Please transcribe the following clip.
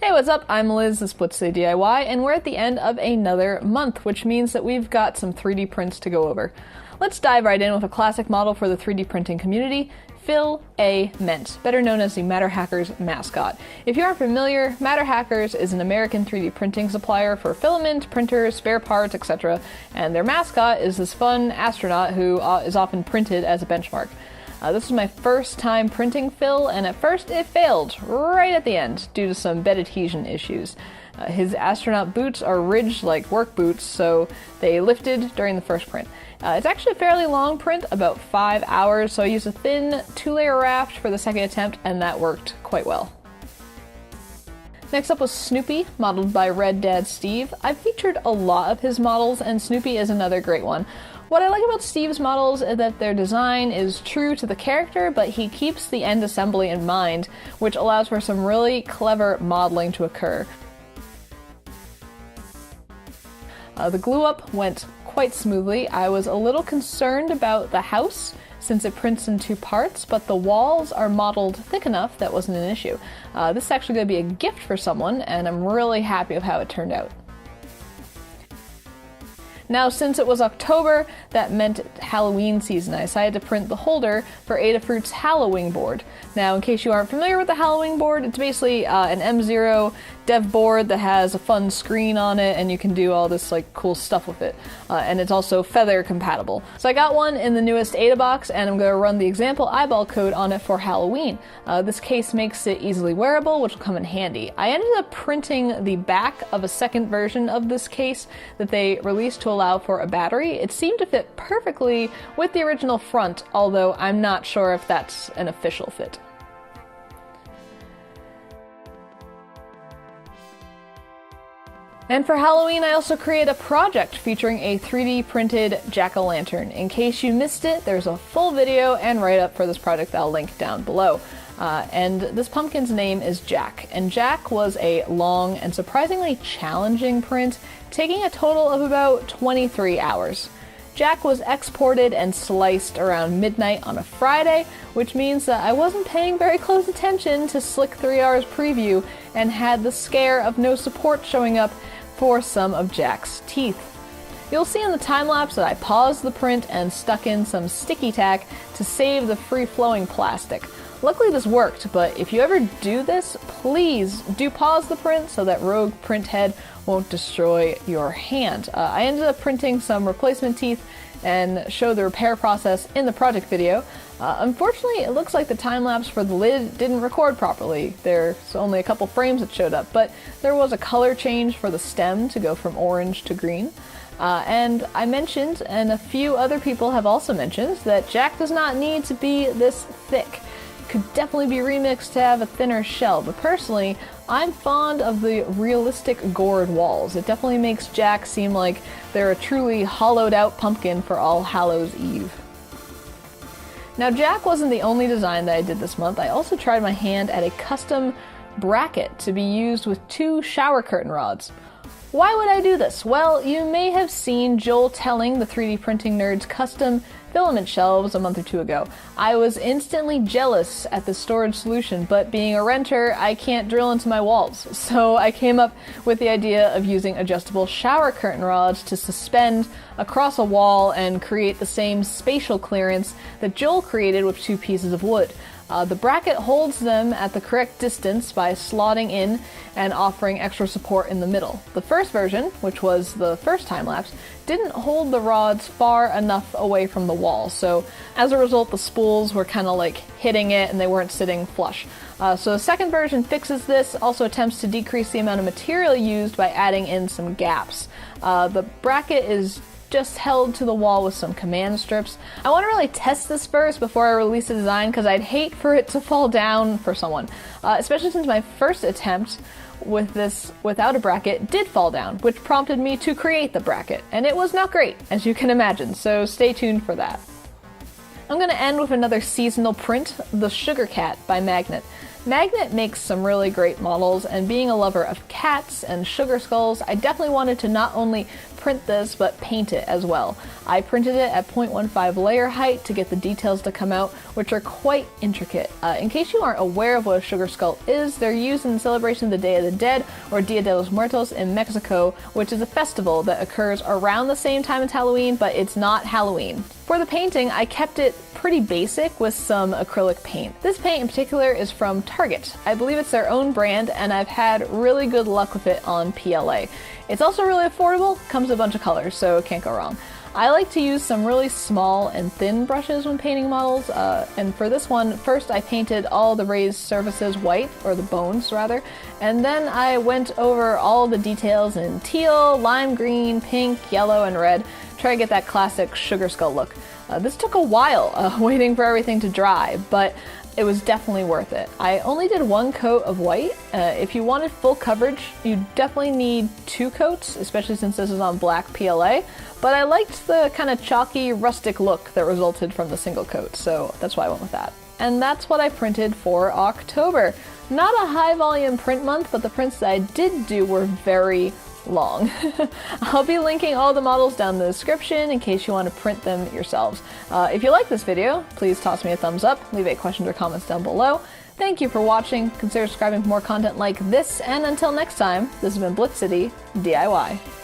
Hey, what's up? I'm Liz, this Splits the DIY, and we're at the end of another month, which means that we've got some 3D prints to go over. Let's dive right in with a classic model for the 3D printing community, Phil A. Ment, better known as the Matter Hackers mascot. If you aren't familiar, Matter Hackers is an American 3D printing supplier for filament, printers, spare parts, etc., and their mascot is this fun astronaut who is often printed as a benchmark. This was my first time printing Phil, and at first it failed right at the end due to some bed adhesion issues. His astronaut boots are ridged like work boots, so they lifted during the first print. It's actually a fairly long print, about 5 hours, so I used a thin 2-layer raft for the second attempt, and that worked quite well. Next up was Snoopy, modeled by Red Dad Steve. I've featured a lot of his models, and Snoopy is another great one. What I like about Steve's models is that their design is true to the character, but he keeps the end assembly in mind, which allows for some really clever modeling to occur. The glue up went quite smoothly. I was a little concerned about the house since it prints in 2 parts, but the walls are modeled thick enough that wasn't an issue. This is actually going to be a gift for someone, and I'm really happy with how it turned out. Now, since it was October, that meant Halloween season. I decided to print the holder for Adafruit's Halloween board. Now, in case you aren't familiar with the Halloween board, it's basically an M0 dev board that has a fun screen on it, and you can do all this like cool stuff with it. And it's also feather compatible. So I got one in the newest Ada box, and I'm going to run the example eyeball code on it for Halloween. This case makes it easily wearable, which will come in handy. I ended up printing the back of a second version of this case that they released to allow for a battery. It seemed to fit perfectly with the original front, although I'm not sure if that's an official fit. And for Halloween, I also created a project featuring a 3D printed jack-o'-lantern. In case you missed it, there's a full video and write-up for this project that I'll link down below. And this pumpkin's name is Jack, and Jack was a long and surprisingly challenging print, taking a total of about 23 hours. Jack was exported and sliced around midnight on a Friday, which means that I wasn't paying very close attention to Slick 3 R's preview and had the scare of no support showing up for some of Jack's teeth. You'll see in the time-lapse that I paused the print and stuck in some sticky tack to save the free-flowing plastic. Luckily this worked, but if you ever do this, please do pause the print so that rogue print head won't destroy your hand. I ended up printing some replacement teeth and show the repair process in the project video. Unfortunately, it looks like the time-lapse for the lid didn't record properly. There's only a couple frames that showed up, but there was a color change for the stem to go from orange to green. And I mentioned, and a few other people have also mentioned, that Jack does not need to be this thick. Could definitely be remixed to have a thinner shell, but personally, I'm fond of the realistic gored walls. It definitely makes Jack seem like they're a truly hollowed out pumpkin for All Hallows Eve. Now, Jack wasn't the only design that I did this month. I also tried my hand at a custom bracket to be used with 2 shower curtain rods. Why would I do this? Well, you may have seen Joel telling the 3D printing nerds custom filament shelves a month or 2 ago. I was instantly jealous at the storage solution, but being a renter, I can't drill into my walls. So I came up with the idea of using adjustable shower curtain rods to suspend across a wall and create the same spatial clearance that Joel created with 2 pieces of wood. The bracket holds them at the correct distance by slotting in and offering extra support in the middle. The first version, which was the first time-lapse, didn't hold the rods far enough away from the wall, so as a result the spools were kind of like hitting it and they weren't sitting flush. So the second version fixes this, also attempts to decrease the amount of material used by adding in some gaps. The bracket is just held to the wall with some command strips. I want to really test this first before I release the design because I'd hate for it to fall down for someone, especially since my first attempt with this without a bracket did fall down, which prompted me to create the bracket, and it was not great, as you can imagine, so stay tuned for that. I'm going to end with another seasonal print, The Sugar Cat by Magnet. Magnet makes some really great models, and being a lover of cats and sugar skulls, I definitely wanted to not only print this, but paint it as well. I printed it at 0.15 layer height to get the details to come out, which are quite intricate. In case you aren't aware of what a sugar skull is, they're used in the celebration of the Day of the Dead, or Dia de los Muertos in Mexico, which is a festival that occurs around the same time as Halloween, but it's not Halloween. For the painting, I kept it pretty basic with some acrylic paint. This paint in particular is from Target. I believe it's their own brand, and I've had really good luck with it on PLA. It's also really affordable, comes in a bunch of colors, so it can't go wrong. I like to use some really small and thin brushes when painting models, and for this one, first I painted all the raised surfaces white, or the bones rather, and then I went over all the details in teal, lime green, pink, yellow, and red, try to get that classic sugar skull look. This took a while, waiting for everything to dry, but it was definitely worth it. I only did one coat of white. If you wanted full coverage, you definitely need 2 coats, especially since this is on black PLA, but I liked the kind of chalky, rustic look that resulted from the single coat, so that's why I went with that. And that's what I printed for October. Not a high volume print month, but the prints that I did do were very long. I'll be linking all the models down in the description in case you want to print them yourselves. If you like this video, please toss me a thumbs up, leave any questions or comments down below. Thank you for watching, consider subscribing for more content like this, and until next time, this has been Blitz City DIY.